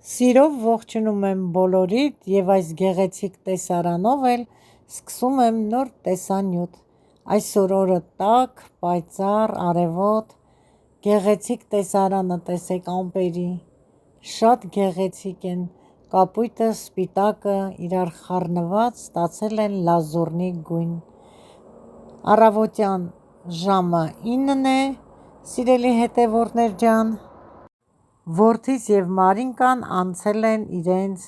Սիրով ողջունում եմ բոլորիդ և այս գեղեցիկ տեսարանով էլ սկսում եմ նոր տեսանյութ։ Այսօր օրը տաք, պայծառ, արևոտ, գեղեցիկ տեսարանը տեսեք ամպերի, շատ գեղեցիկ են, կապույտը, սպիտակը իրար խառնված ստացել են լազուռնի գույն։ Առավոտյան ժամը 9 է, սիրելի հետևորդներ ջան, որդիս և Մարինկան անցել են իրենց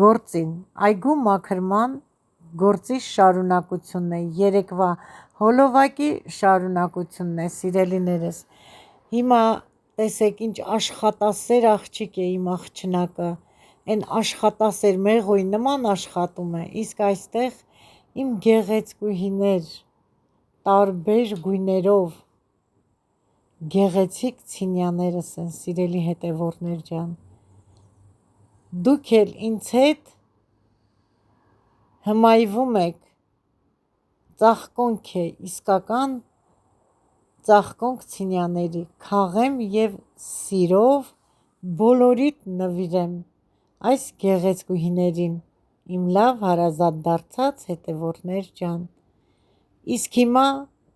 գործին, այգու մաքրման գործի շարունակությունն է, երեկվա հոլովակի շարունակությունն է, սիրելիներս։ Հիմա տեսեք ինչ աշխատասեր աղջիկ է իմ աղջնակը, այն աշխատասեր մեղոյի նման աշխատում է, իսկ այստեղ իմ գեղեցկուհիներ, տարբեր գույներով գեղեցիկ ցինյաներս են, սիրելի հետևորդներ ջան, դուք էլ ինձ հետ հմայվում եք, ծաղկոնք է, իսկական ծաղկոնք ցինյաների, քաղեմ և սիրով բոլորիդ նվիրեմ այս գեղեցկուհիներին, իմ լավ հարազատ դարձած հետևորդներ ջան։ Իսկ հիմա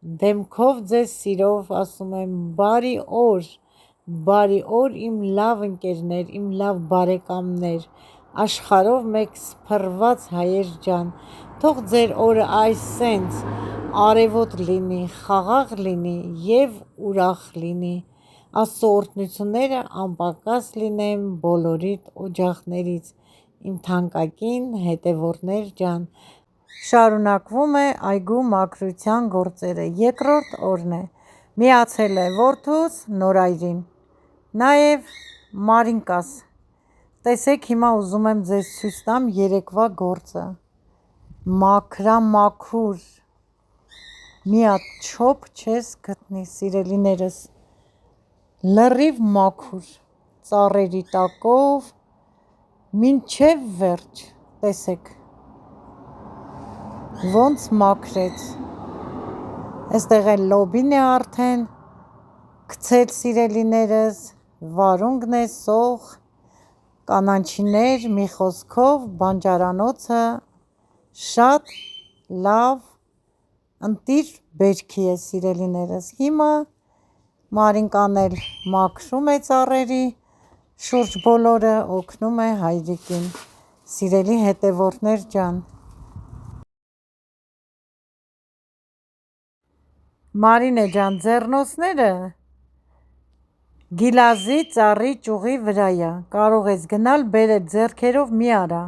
դեմքով ձեզ սիրով ասում եմ բարի օր իմ լավ ընկերներ, իմ լավ բարեկամներ, աշխարհով մեկ սփռված հայեր ջան, թող ձեր օրը այսենց արևոտ լինի, խաղաղ լինի և ուրախ լինի, Աստծո օրհնությունները անպակաս լինեն բոլորիդ օջախներից, իմ թանկագին հետևորդներ ջան։ Շարունակվում է այգու մաքրության գործերը, երկրորդ օրն է, միացել է որդուս Նորայրին, նաև Մարինկաս, տեսեք հիմա ուզում եմ ձեզ ցույց տամ երեկվա գործը, մաքրամաքուր, մի հատ չոփ չես գտնի, սիրելիներս, լրիվ մաքուր, ծառերի տակով, մինչև վերջ, տեսեք, ոնց մաքրեց, այստեղ էլ լոբին է արդեն գցել, սիրելիներս, վարունգն է, սող, կանաչիներ, մի խոսքով բանջարանոցը շատ լավ ընտիր բերքի է, սիրելիներս, հիմա Մարինկան էլ մաքրում է ծառերի շուրջ բոլորը, օգնում է հայրիկին, սիրելի հետևորդներ ջան։ Մարինե ջան, ձեռնոցները գիլազի ծառի ճյուղի վրայա, կարող ես գնալ բերել, ձեռքերով մի արա,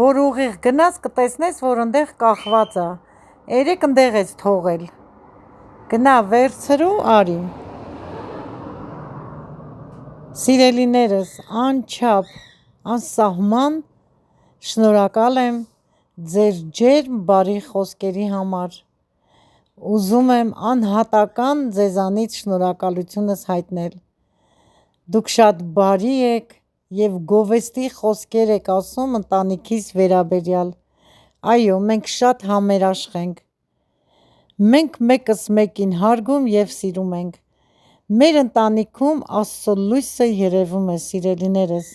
որ ուղիղ գնաս կտեսնես, որ ընդեղ կախված է, երեք ընդեղ ես թողել, գնա վերցրու արի։ Սիրելիներս, անչափ, անսահման շնորհակալ եմ ձեր ջերմ բարի խոսքերի համար, ուզում եմ անհատական ձեզանից շնորհակալությունս հայտնել, դուք շատ բարի եք և գովեստի խոսքեր եք ասում ընտանիքիս վերաբերյալ, այո, մենք շատ համերաշխ ենք, մենք մեկս մեկին հարգում և սիրում ենք, մեր ընտանիքում Աստծո լույսը երևում է, սիրելիներս,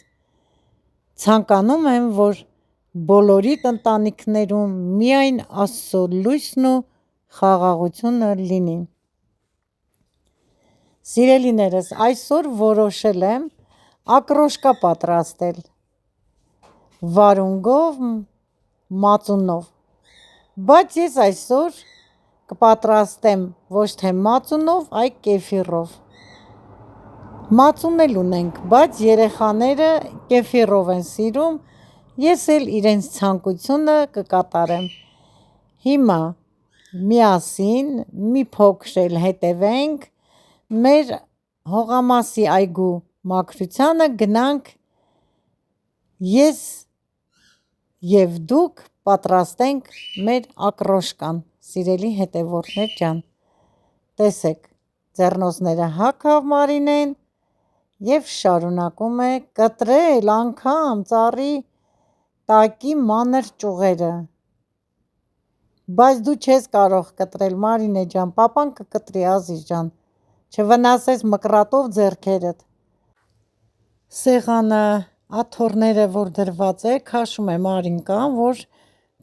ցանկանում եմ, որ բոլորիդ ընտանիքներում միայն Աստծո լույսն ու խաղաղությունը լինի։ Սիրելիներս, այսօր որոշել եմ ակրոշկա պատրաստել վարունգով, մածունով, բայց ես այսօր կպատրաստեմ ոչ թե մածունով, այլ կեֆիրով, մածուն էլ ունենք, բայց երեխաները կեֆիրով են սիրում, ես էլ իրենց ցանկությունը կկատարեմ։ Հիմա միասին մի փոքր էլ հետևենք մեր հողամասի այգու մաքրությանը, գնանք ես և դուք պատրաստենք մեր ակրոշկան, սիրելի հետևորդներ ջան, տեսեք, ձեռնոցները հագավ Մարինեն և շարունակում է կտրել անգամ ծառի տակի մանր ճյուղերը, բայց դու չես կարող կտրել Մարինե ջան, պապան կկտրի Ազիզ ջան, չվնասես մկրատով ձեռքերդ, Սեղանը աթոռները որ դրված է, քաշում է Մարինկան, որ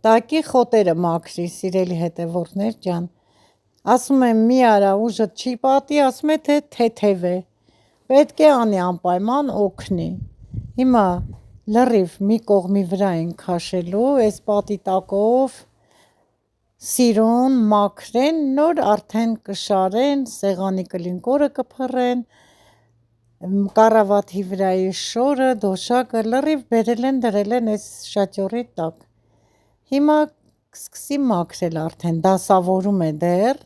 տակի խոտերը մաքրի, սիրելի հետևորդներ ջան։ Ասում եմ մի արա ուժը չի պատի, ասում է թե թեթև է։ Պետք է անի անպայման օգնի։ Հիմա լրիվ մի կողմի վրա են քաշելու, այս պատի տակով սիրուն մաքրեն, նոր արդեն կշարեն, սեղանի կլինկորը կփռեն, կառավաթի վրայի շորը, դոշակը լրիվ բերել են դրել են այս շաճորի տակ։ Հիմա կսկսի մաքրել արդեն, դասավորում է դեռ,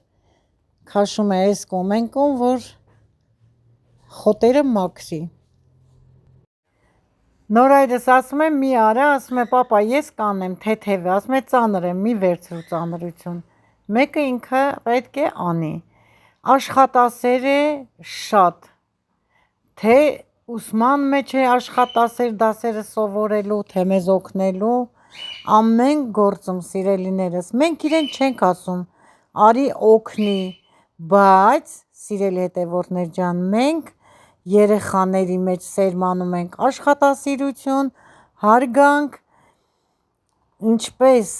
քաշում է այս կողմ, որ խոտերը մաքրի։ Նորայրս ասում է մի արա, ասում է պապա ես կանեմ թեթև է, ասում է ծանր է, մի վերցրու ծանրություն, մեկը ինքը պետք է անի, աշխատասեր է շատ, թե ուսման մեջ է աշխատասեր դասերը սովորելու, թե մեզ օգնելու, ամեն գործում սիրելիներս, մենք իրեն չենք ասում, արի օգնի, բայց սիրելի հետևորդներ ջան, մենք երեխաների մեջ սերմանում ենք աշխատասիրություն, հարգանք, ինչպես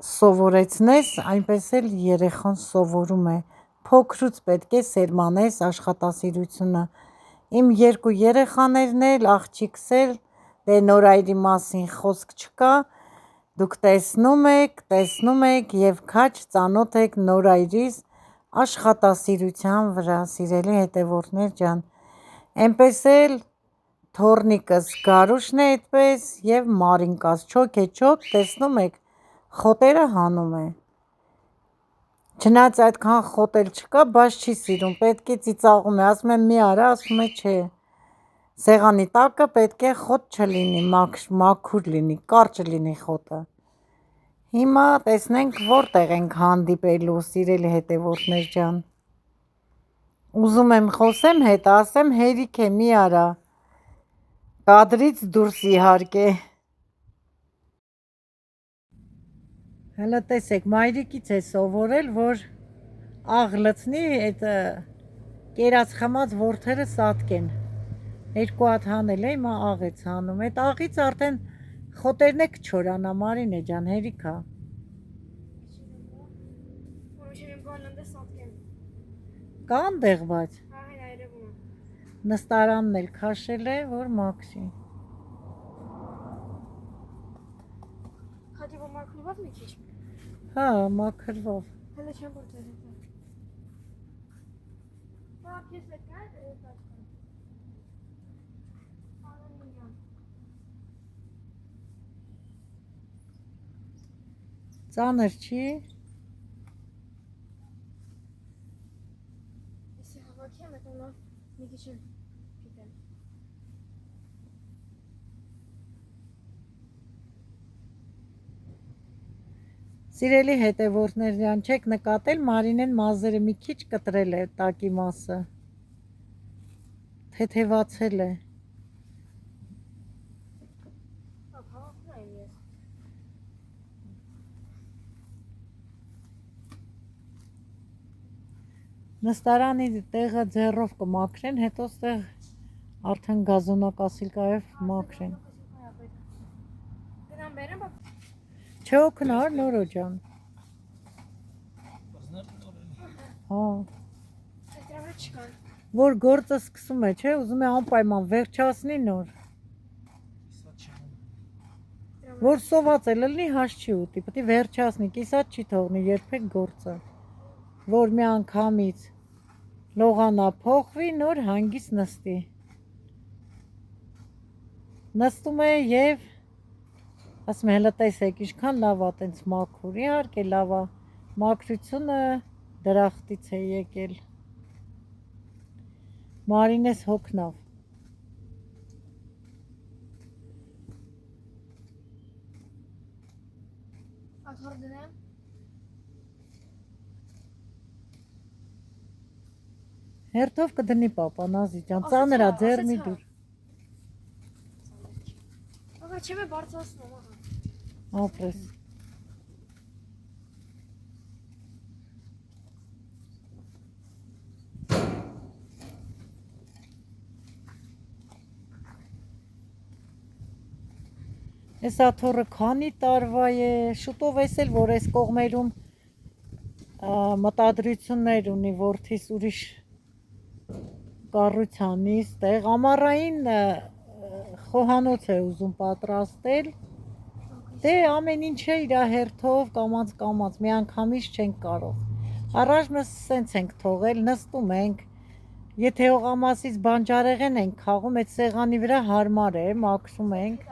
սովորեցնես, այնպես էլ երեխան սովորում է, փոքրուց պետք է սերմանես աշխատասիրությունը, իմ երկու երեխաներն էլ, աղջիկս էլ, դե Նորայրի մասին խոսք չկա, դուք տեսնում եք և քաչ ծանոթ եք Նորայրիս աշխատասիրության վրա, սիրելի հետևորդներ ջան, այնպես էլ թոռնիկս Գարուշն է այդպես և Մարինկաս չոք տեսնում եք խոտերը հանում է, չնայած այդքան խոտ էլ չկա, բայց չի սիրում, պետք է ծիծաղում է, ասում եմ մի արա, ասում է չէ, սեղանի տակը պետք է խոտ չլինի, մաքուր լինի, կարճ լինի խոտը։ Հիմա տեսնենք որտեղ ենք հանդիպելու, սիրելի հետևորդներ ջան։ Ուզում եմ խոսեմ հետ, ասեմ հերիք է մի արա, կադրից դուրս իհարկե։ Հələ տեսեք, մայրիկից է սովորել, որ աղ լցնի, այդ կերած խմած որդերը սատկեն։ Երկու հատ հանել է, հիմա աղ է ցանում, այդ աղից արդեն խոտերն է կչորանա, Մարինե ջան, հերիք է։ Կան դեղ բայց։ Նստարանն էլ քաշել է, որ մաքրի։ Քաջի մաքրվավ մի քիչ։ Հա, մաքրվավ։ Հələ չեմ որտեղ է։ Բա քեզ է կա դա։ Ծանր չի։ Էսի հավաքի եմ, հետո մի քիչ պիտեմ։ Սիրելի հետևորդներ ջան, չեք նկատել, Մարինեն մազերը մի քիչ կտրել է տակի մասը, թեթևացել է։ Նստարանի տեղը ձեռով կմաքրեն, հետո ստեղ արդեն գազոնակասիլկայով մաքրեն։ Գնամ բերեմ, բա Չօգնար Նորո ջան։ Հա։ դրա վրա չկան։ Որ գործը սկսում է, չէ, ուզում է անպայման վերջացնի նոր։ Որ սոված է լնի հաշ չի ուտի, պետք է վերջացնի, կիսատ չի թողնի երբեք գործը։ Որ մի անգամից լողանա փոխվի, նոր հանգիստ նստի։ Նստում է և ասում է հələ տեսեք, ինչքան լավ է տենց մաքուր, իհարկե լավ է, մաքրությունը դրախտից է եկել։ Մարինես հոգնավ։ Աթոռ դնեմ։ Հերթով կդնի պապա Նազի ջան, ծանր է, ձեռ մի դուր։ Ահա չեմ է բարձրացնում, ահա։ Ապրես։ Այս աթոռը քանի տարվա է, շուտով էս էլ որ այս կողմերում մտադրություններ ունի որդիս ուրիշ կառույցանից, տեղ ամառային խոհանոց է ուզում պատրաստել, դե ամեն ինչ է իր հերթով կամած մի անգամից չենք կարող, առայժմ սենց ենք թողել, նստում ենք, եթե հողամասից բանջարեղեն ենք խաղում, այդ սեղանի վրա հարմար է, մաքրում ենք,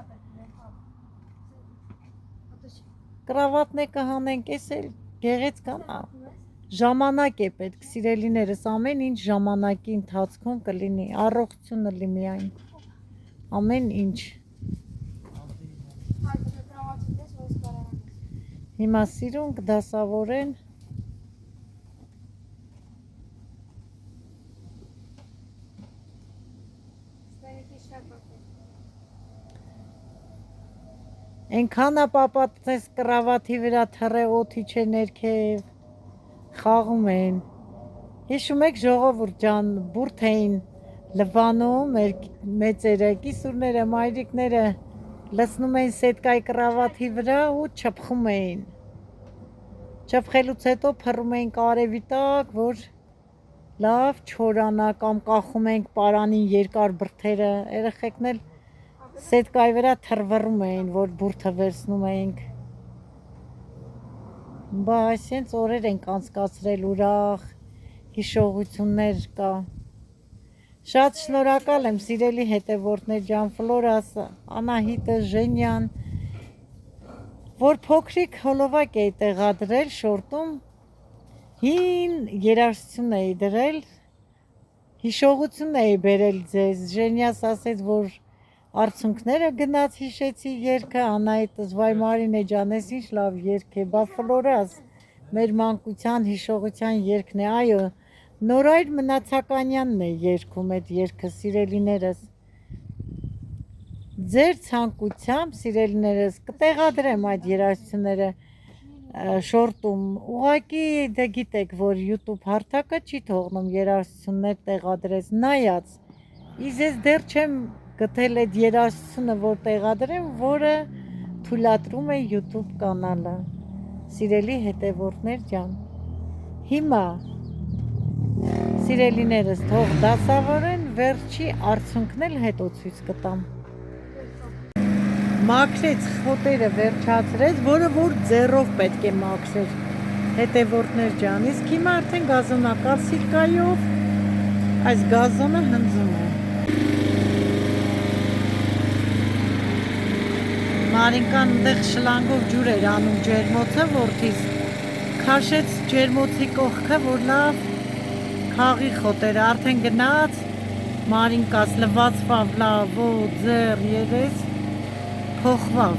կրավատնե կհանենք, էս էլ գեղեցկան է, ժամանակ է պետք, սիրելիներս, ամեն ինչ ժամանակի ընթացքում կլինի, առողջությունը լի միայն, ամեն ինչ, հիմա սիրուն կդասավորեն, Ենքան է պապատես կրավաթի վրա թռե օթի չէ ներքև, խաղում են, հիշում եք ժողովուրդ ջան, բուրդ էին լվանում մեծերը, կիսուրները, մայրիկները լցնում էին սետկայի կրավաթի վրա ու չպխում էին, չպխելուց հետո փռում էին կարևի տակ, որ լավ չորանա կամ կախում ենք պարանին երկար բրդերը, երեխեքն էլ սետկայի վրա թռվռում էին, որ բուրդը վերցնում էինք, բա այսենց օրեր ենք անցկացրել ուրախ, հիշողություններ կա, շատ շնորհակալ եմ սիրելի հետևորդներ ջան, Ֆլորաս, Անահիտը, Ժենյան, որ փոքրիկ հոլովակ էի տեղադրել շորտում, հին երաժշտություն էի դրել, հիշողություն էի բերել ձեզ, Ժենյաս ասեց, որ Արցունքները գնաց հիշեցի երգը, Անահիտս վայ Մարինե ջան, ես ինչ լավ երգ է, բա Ֆլորաս, մեր մանկության հիշողության երգն է, այո, Նորայր Մնացականյանն է երգում այդ երգը, սիրելիներս, ձեր ցանկությամբ, սիրելիներս, կտեղադրեմ այդ երաժշտությունները շորտում, ուղղակի դե գիտեք, որ YouTube հարթակը չի թողնում երաժշտություններ տեղադրես, նայած, իսկ ես դեռ չեմ գտել այդ երաժշտությունը, որ տեղադրեմ, որը թույլատրում է YouTube կանալը, սիրելի հետևորդներ ջան, հիմա, սիրելիներս, թող դասավորեն, վերջի արդյունքն էլ հետո ցույց կտամ, մաքրեց խոտերը վերջացրեց, որը որ ձեռով պետք է մաքրեր, հետևորդներ ջան, իսկ հիմա արդեն գազոնակալ սիրկայով, այս գազոնը հնձում է, Մարինկան այնտեղ շլանգով ջուր էր անում ջերմոցը, որդիս քաշեց ջերմոցի կողքը, որ լավ քաղի խոտերը, արդեն գնաց, Մարինկաս լվացվավ լավ, ձեռ, երես, փոխվավ,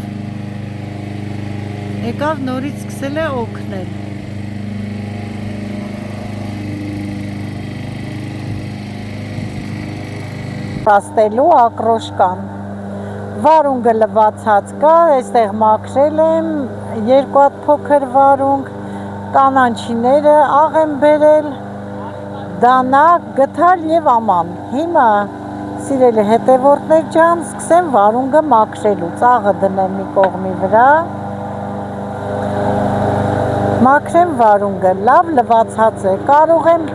եկավ նորից սկսել է օգնել, պաստելու ակրոշկան, վարունգը լվացած կա, այստեղ մաքրել եմ, երկու հատ փոքր վարունգ, կանանչիները աղ եմ բերել, դանակ, գթալ և աման, հիմա սիրելի հետևորդներ ջան, սկսեմ վարունգը մաքրելուց, աղը դնեմ մի կողմի վրա, մաքրեմ վարունգը, լավ լվացած է, կարող եմ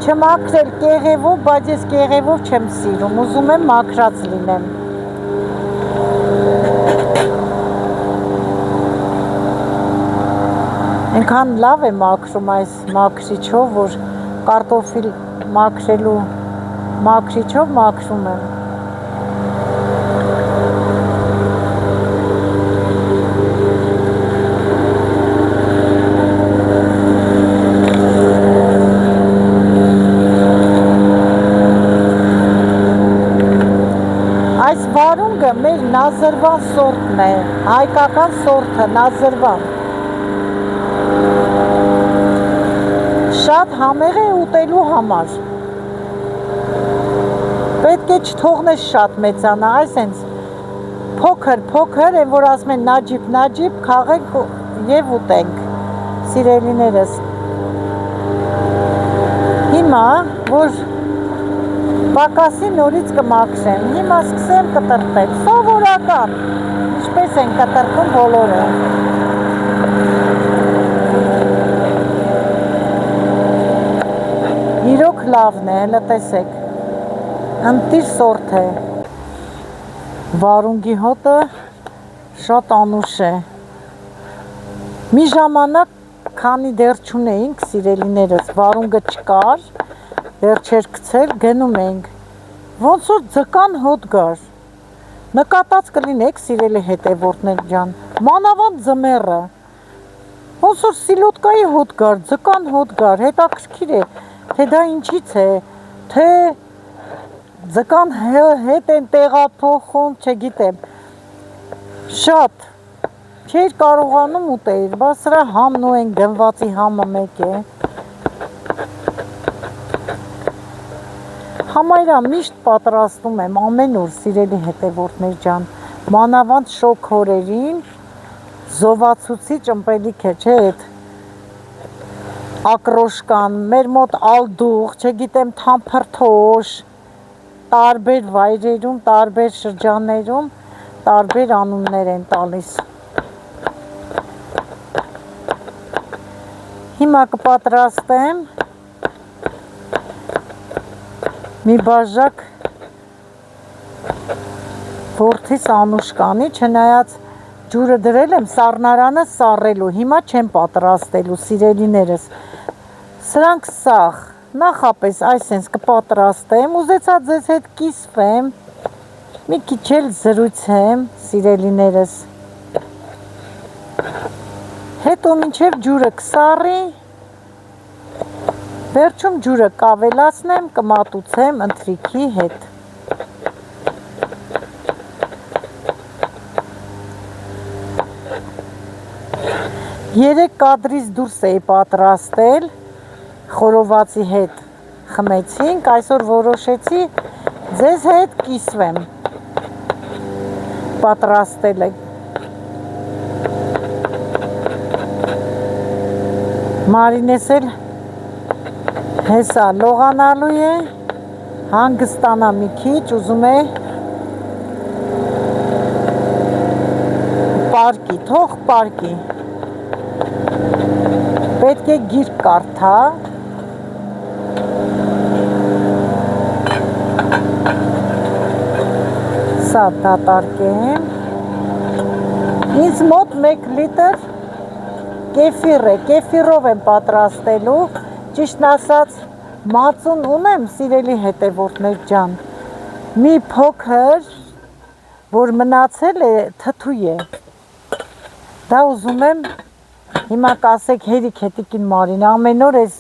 չմաքրել կեղևով, բայց ես կեղևով չեմ սիրում, ուզում եմ մաքրած լինեմ, Ինքան լավ է մաքրում այս մաքրիչով, որ կարտոֆիլ մաքրելու մաքրիչով մաքրում եմ, այս վարունգը մեր նազրվան սորտն է, հայկական սորտը նազրվան, շատ համեղ է ուտելու համար, պետք է չթողնես շատ մեծանա, այսենց փոքր է, որ ասում են նաջիպ, քաղենք և ուտենք, սիրելիներս, հիմա, որ պակասի նորից կմաքրեմ, հիմա սկսեմ կտրտել, սովորական, Ինչպես են կտրտում բոլորը։ Իրոք լավն է, հələ տեսեք։ Ընտիր սորթ է։ Վարունգի հոտը շատ անուշ է։ Մի ժամանակ, քանի դեռ չունեինք սիրելիներս, վարունգը չկար, դեռ չէր գցել, գնում ենք։ Ոնց որ ձկան հոտ գար։ Նկատած կլինեք սիրելի հետևորդներ ջան, մանավանդ ձմեռը։ Ոնց որ սիլոտկայի հոտ գար, ձկան հոտ գար, հետաքրքիր է, թե դա ինչից է, թե ձկան հետ են տեղափոխում, չգիտեմ։ Շատ չէր կարողանում ուտել, բայց սրա համն ու են գնվածի համը մեկ է։ Համայրա միշտ պատրաստում եմ ամեն օր սիրելի հետևորդներ ջան, մանավանդ շոգ օրերին, զովացուցիչ ըմպելիք է, չէ՞ այդ ակրոշկան, մեր մոտ ալդուղ, չգիտեմ թամփրթոշ, տարբեր վայրերում, տարբեր շրջաններում, տարբեր անուններ են տալիս։ Հիմա կպատրաստեմ մի բաժակ որդիս անուշկանի, չնայած ջուրը դրել եմ սառնարանը սառելու, հիմա չեմ պատրաստելու սիրելիներս։ Սրանք սաղ, նախապես այսենց կպատրաստեմ, ուզեցա ձեզ հետ կիսվեմ, մի քիչ էլ զրուցեմ սիրելիներս։ Հետո մինչև ջուրը կսառի, վերջում ջուրը կավելացնեմ, կմատուցեմ ընթրիքի հետ։ 3 կադրից դուրս էի պատրաստել, խորովածի հետ խմեցինք, այսօր որոշեցի ձեզ հետ կիսվեմ, պատրաստել եք։ Մարինես էլ հեսա լողանալու է, հանգստանա մի քիչ, ուզում է պարկի, թող պարկի։ Պետք է գիրք կարդա, սա դատարկեմ, ինձ մոտ 1 լիտր կեֆիր է, կեֆիրով եմ պատրաստելու, ճիշտն ասած մածուն ունեմ սիրելի հետևորդներ ջան, մի փոքր, որ մնացել է թթու է, դա ուզում եմ հիմա կասեք հերիք հետիկին Մարին, ամեն օր ես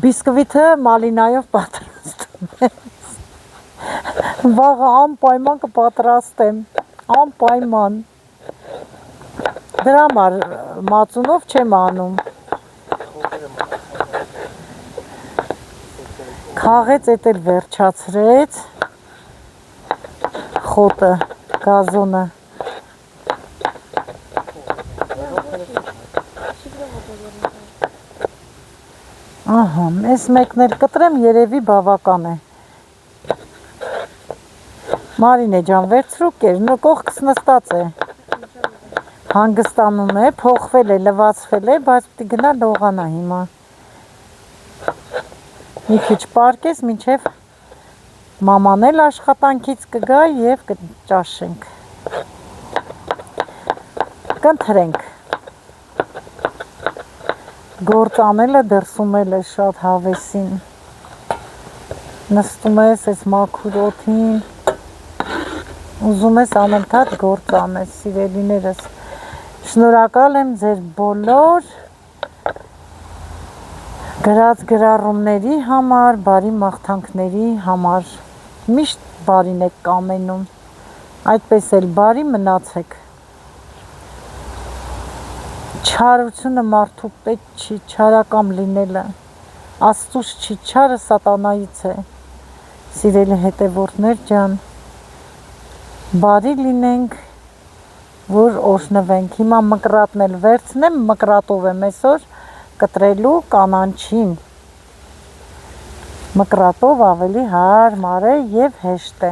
բիսկվիթը մալինայով պատրաստում ես, վաղը անպայման կպատրաստեմ, անպայման, դրա համար մածունով չեմ անում, քաղեց էտ էլ վերջացրեց, խոտը, գազոնը, ահա, ես մեկն էլ կտրեմ, երևի բավական է։ Մարինե ջան, վերցրու կեր, կողքս նստած է, հանգստանում է, փոխվել է, լվացվել է, բայց պիտի գնա լողանա հիմա։ Մի քիչ պարկես, մինչև մաման էլ աշխատանքից կգա և կճաշենք, կընթրենք։ Գործ անելը դրսում էլ է շատ հավեսին, նստում ես ես մաքուր օդին, ուզում ես անընդհատ գործ անես, սիրելիներս, շնորհակալ եմ ձեր բոլոր գրած գրառումների համար, բարի մաղթանքների համար, միշտ բարին եք կամենում, այդպես էլ բարի մնացեք։ Չարությունը մարդու պետք չի, չարակամ լինելը, Աստծուց չի, չարը սատանայից է, սիրելի հետևորդներ ջան, բարի լինենք, որ օրհնվենք, հիմա մկրատն էլ վերցնեմ, մկրատով եմ այսօր կտրելու կանանչին, մկրատով ավելի հարմար է և հեշտ է։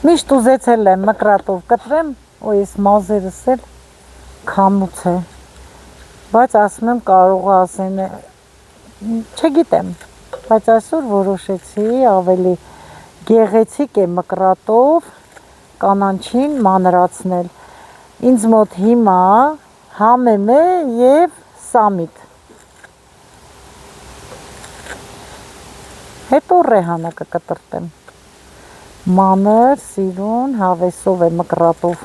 Միշտ ուզեցել եմ մկրատով կտրեմ, ու ես մազերս էլ քամուց է, բայց ասում եմ կարող ասեն, չգիտեմ, բայց այսօր որոշեցի ավելի գեղեցիկ է մկրատով կանանչին մանրացնել, ինձ մոտ հիմա համեմ է և սամիտ, հետո ռեհանը կկտրտեմ, մանր, սիրուն, հավեսով է մկրատով,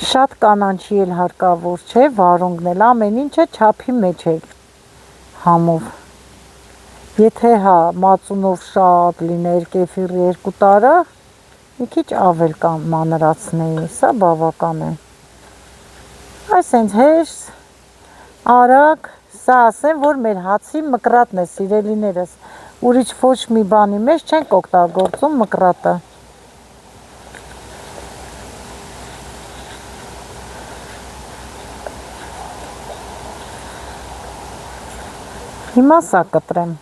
շատ կանանչի էլ հարկավոր չէ, վարունգն էլ, ամեն ինչը չափի մեջ է համով, եթե հա մածունով շատ լիներ կեֆիրի 2 տարը, մի քիչ ավել մանրացնեի, սա բավական է, այս հենց հեշտ, արագ, սա ասեմ, որ մեր հացի մկրատն է սիրելիներս, ուրիշ ոչ մի բանի մեջ չենք օգտագործում մկրատը, հիմա սա կտրեմ,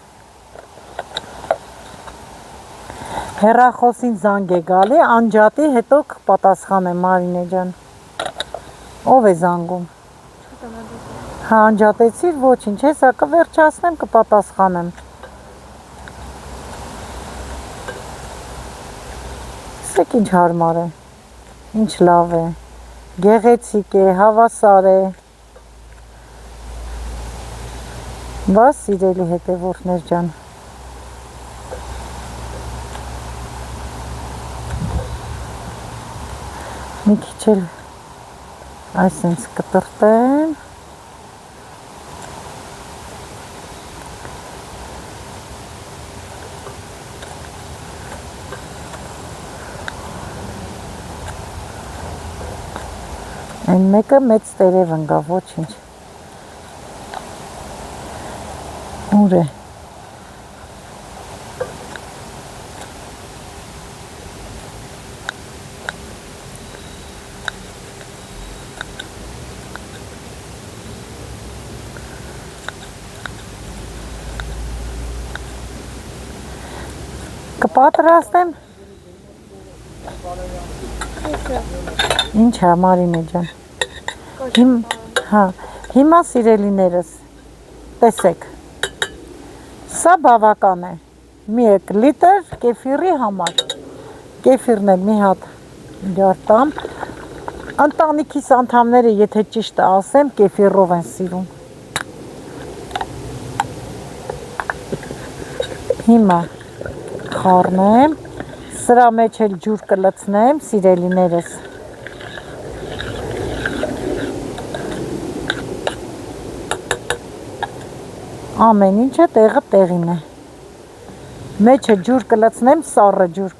հեռախոսին զանգ է գալի, անջատի, հետո կպատասխանեմ Մարինե ջան, ով է զանգում, հա անջատեցիր, ոչինչ, հեսա կվերջացնեմ, կպատասխանեմ, սեք ինչ հարմար է, ինչ լավ է, գեղեցիկ է, հավասար է, բա սիրելի հետևորդներ ջան, մի քիչ էլ այսենց կտրտեմ, այն մեկը մեծ տերև ընկա, ոչինչ, ուր է, կպատրաստեմ, ինչ հա Մարինե ջան, հիմա սիրելիներս, տեսեք, սա բավական է, 1 լիտր կեֆիրի համար, կեֆիրն էլ մի հատ ջարտամ, ընտանիքիս անդամները, եթե ճիշտը ասեմ, կեֆիրով են սիրում, հիմա խառնեմ, սրա մեջ էլ ջուր կլցնեմ, սիրելիներս, ամեն ինչը տեղը տեղին է, մեջը ջուր կլցնեմ, սառը ջուր,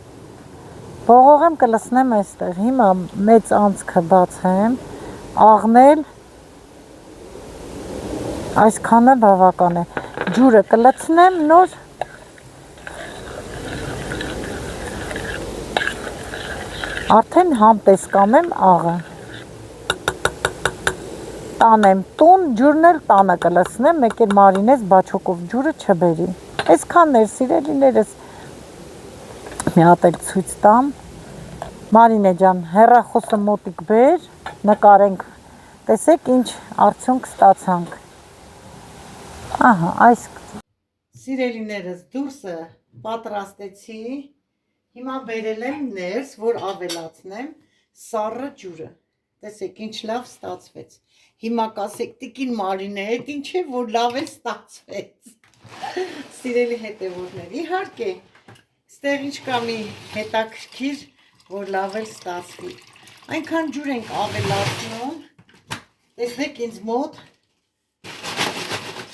բողողեմ կլցնեմ այստեղ, հիմա մեծ անցքը բացեմ, աղնել, այսքանը բավական է, ջուրը կլցնեմ նոր, արդեն համտես կանեմ աղը, տանեմ տուն, ջուրն էլ տանը կլցնեմ, մեկ էլ Մարինես բաչոկով ջուրը չբերի, այսքանն էր սիրելիներս, մի հատ էլ ցույց տամ, Մարինե ջան, հեռախոսը մոտիկ բեր, նկարենք, տեսեք ինչ արդյունք ստացանք, ահա, այս սիրելիներս դուրսը պատրաստեցի, հիմա բերել եմ ներս, որ ավելացնեմ սառը ջուրը, տեսեք ինչ լավ ստացվեց, հիմա կասեք տիկին Մարինե, էդ ինչ է, որ լավ է ստացվեց, սիրելի հետևորդներ, իհարկե, ստեղ ինչ կա մի հետաքրքիր, որ լավ էլ ստացվի, այնքան ջուր ենք ավելացնում, տեսնեք ինձ մոտ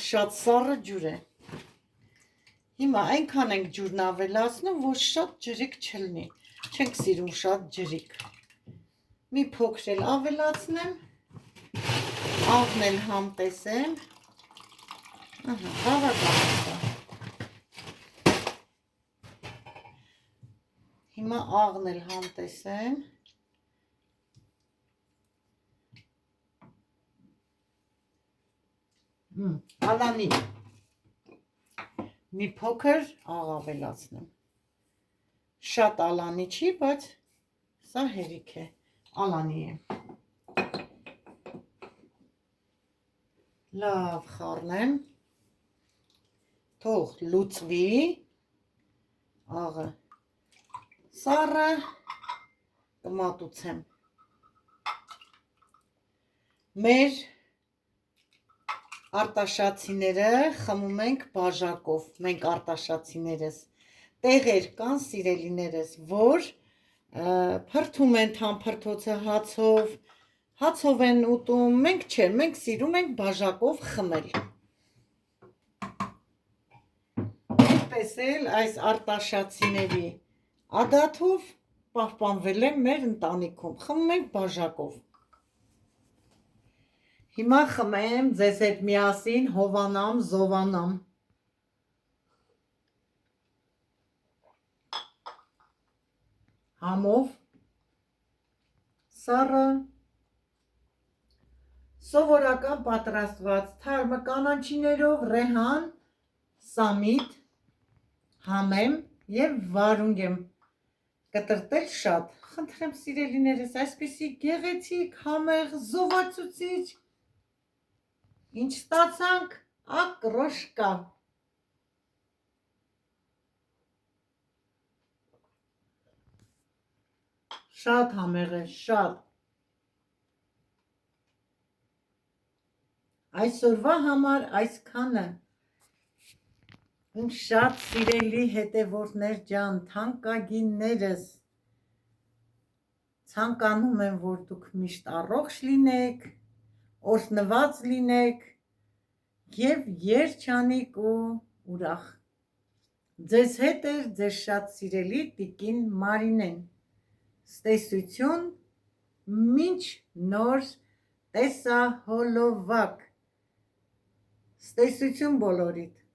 շատ սառը ջուր է, հիմա այնքան ենք ջուրն ավելացնում, որ շատ ջրիկ չլինի, չենք սիրում շատ ջրիկ, մի փոքր էլ ավելացնեմ, աղն էլ համտեսեմ, բավական է, հիմա աղն էլ համտեսեմ, Ալանի, մի փոքր աղ ավելացնեմ։ Շատ ալանի չի, բայց սա հերիք է, ալանի է։ Լավ խառնեմ, թող լուծվի աղը, սառը կմատուցեմ։ Մեր արտաշացիները խմում ենք բաժակով, մենք արտաշացիներս, տեղեր կան սիրելիներս, որ փրթում են թամփրթոցը հացով են ուտում, մենք չէ, մենք սիրում ենք բաժակով խմել։ Այդպես էլ այս արտաշացիների ադաթով պահպանվել է մեր ընտանիքում, խմում ենք բաժակով։ Հիմա խմեմ ձեզ հետ միասին հովանամ, զովանամ։ Համով, սառը, սովորական պատրաստված, թարմը կանաչիներով, ռեհան, սամիտ, համեմ և վարունգ եմ կտրտել շատ։ Խնդրեմ սիրելիներս, այսպիսի գեղեցիկ, համեղ, զովացուցիչ, ինչ ստացանք, ակրոշկա։ Շատ համեղ է, շատ։ Այսօրվա համար այսքանը։ Իմ շատ սիրելի հետևորդներ ջան, թանկագիններս, ցանկանում եմ, որ դուք միշտ առողջ լինեք, օրհնված լինեք և երջանիկ ու ուրախ։ Ձեզ հետ է ձեր շատ սիրելի տիկին Մարինեն։ Ստեսություն, մինչ նոր տեսահոլովակ։ Ստեսություն բոլորիդ։